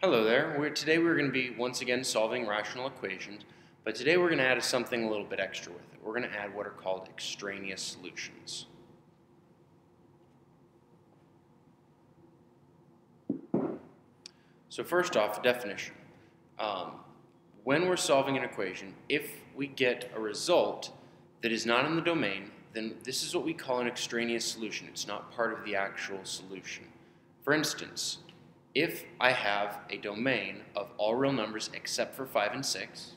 Hello there. Today we're going to be once again solving rational equations, but today we're going to add something a little bit extra with it. We're going to add what are called extraneous solutions. So first off, definition. When we're solving an equation, if we get a result that is not in the domain, then this is what we call an extraneous solution. It's not part of the actual solution. For instance, if I have a domain of all real numbers except for 5 and 6,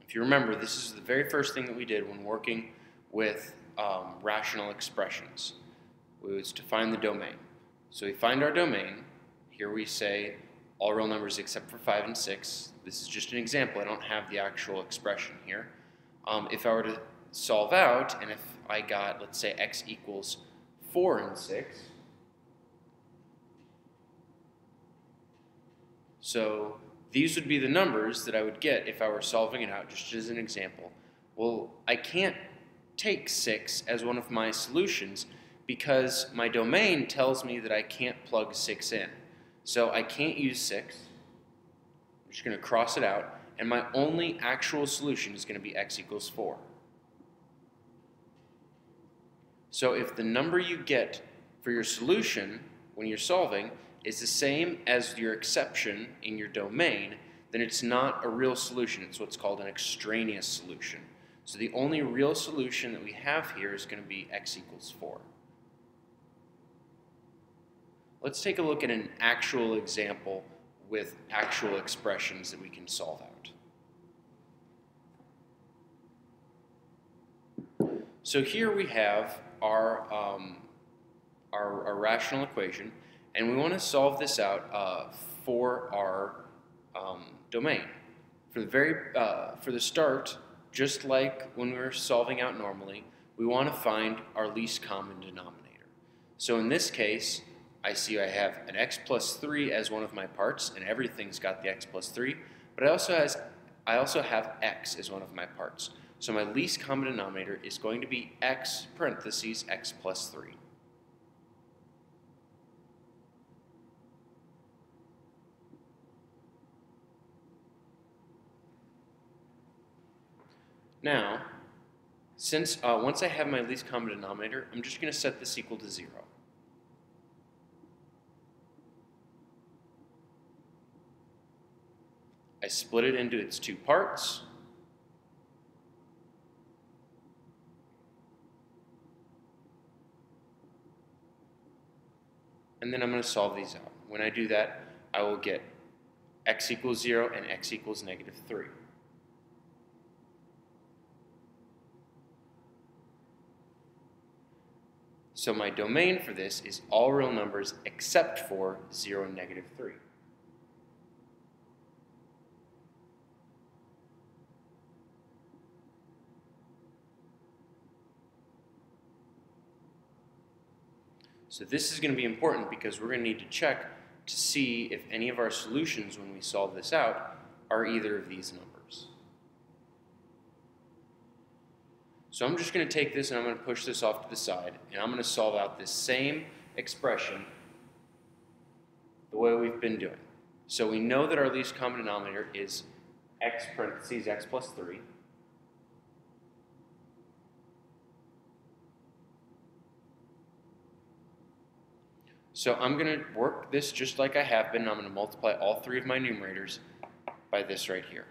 if you remember, this is the very first thing that we did when working with rational expressions. It was to find the domain. So we find our domain. Here we say all real numbers except for 5 and 6. This is just an example. I don't have the actual expression here. If I were to solve out, and if I got, let's say, x equals 4 and 6, so these would be the numbers that I would get if I were solving it out, just as an example. Well, I can't take 6 as one of my solutions because my domain tells me that I can't plug 6 in. So I can't use 6. I'm just going to cross it out, and my only actual solution is going to be x equals 4. So if the number you get for your solution when you're solving is the same as your exception in your domain, then it's not a real solution. It's what's called an extraneous solution. So the only real solution that we have here is going to be x equals 4. Let's take a look at an actual example with actual expressions that we can solve out. So here we have our rational equation, and we want to solve this out for our domain. For the start, just like when we were solving out normally, we want to find our least common denominator. So in this case, I see I have an x plus 3 as one of my parts, and everything's got the x plus 3, but I also have x as one of my parts. So my least common denominator is going to be x parentheses x plus 3. Now, since once I have my least common denominator, I'm just going to set this equal to 0. I split it into its two parts. And then I'm going to solve these out. When I do that, I will get x equals 0 and x equals negative 3. So my domain for this is all real numbers except for 0 and negative 3. So this is going to be important because we're going to need to check to see if any of our solutions when we solve this out are either of these numbers. So I'm just going to take this and I'm going to push this off to the side, and I'm going to solve out this same expression the way we've been doing. So we know that our least common denominator is x parentheses x plus 3. So I'm going to work this just like I have been. I'm going to multiply all three of my numerators by this right here.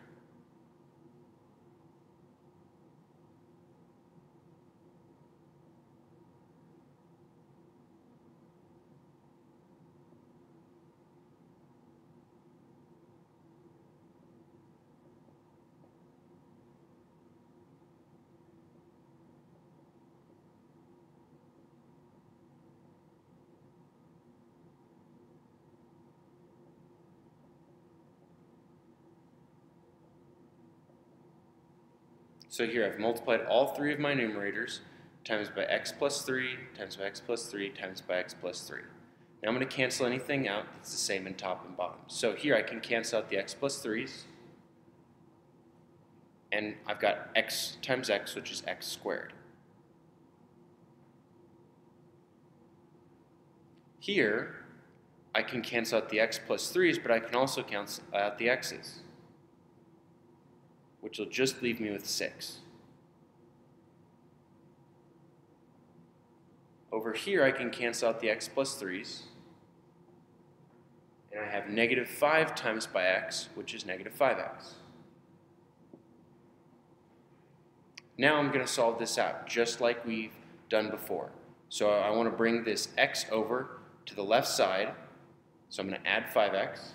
So here I've multiplied all three of my numerators times by x plus 3, times by x plus 3, times by x plus 3. Now I'm going to cancel anything out that's the same in top and bottom. So here I can cancel out the x plus 3's, and I've got x times x, which is x squared. Here, I can cancel out the x plus 3's, but I can also cancel out the x's, which will just leave me with 6. Over here, I can cancel out the x plus 3's, and I have negative 5 times by x, which is negative 5x. Now I'm going to solve this out, just like we've done before. So I want to bring this x over to the left side, so I'm going to add 5x.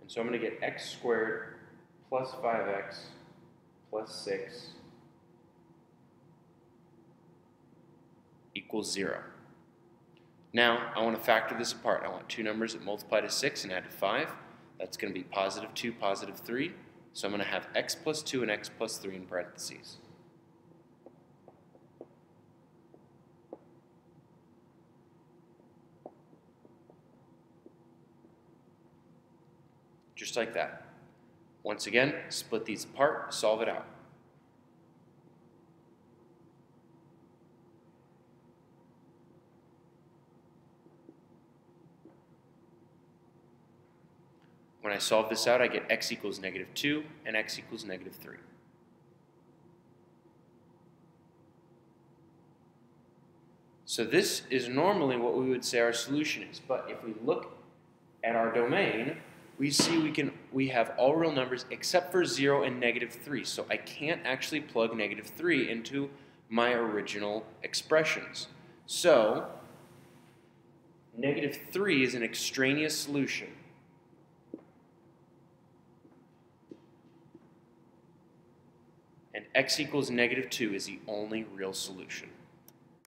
And so I'm going to get x squared plus 5x plus 6 equals 0. Now, I want to factor this apart. I want two numbers that multiply to 6 and add to 5. That's going to be positive 2, positive 3. So I'm going to have x plus 2 and x plus 3 in parentheses. Just like that. Once again, split these apart, solve it out. When I solve this out, I get x equals negative 2 and x equals negative 3. So this is normally what we would say our solution is. But if we look at our domain, we see we have all real numbers except for 0 and negative 3. So I can't actually plug negative 3 into my original expressions. So negative 3 is an extraneous solution. And x equals negative 2 is the only real solution.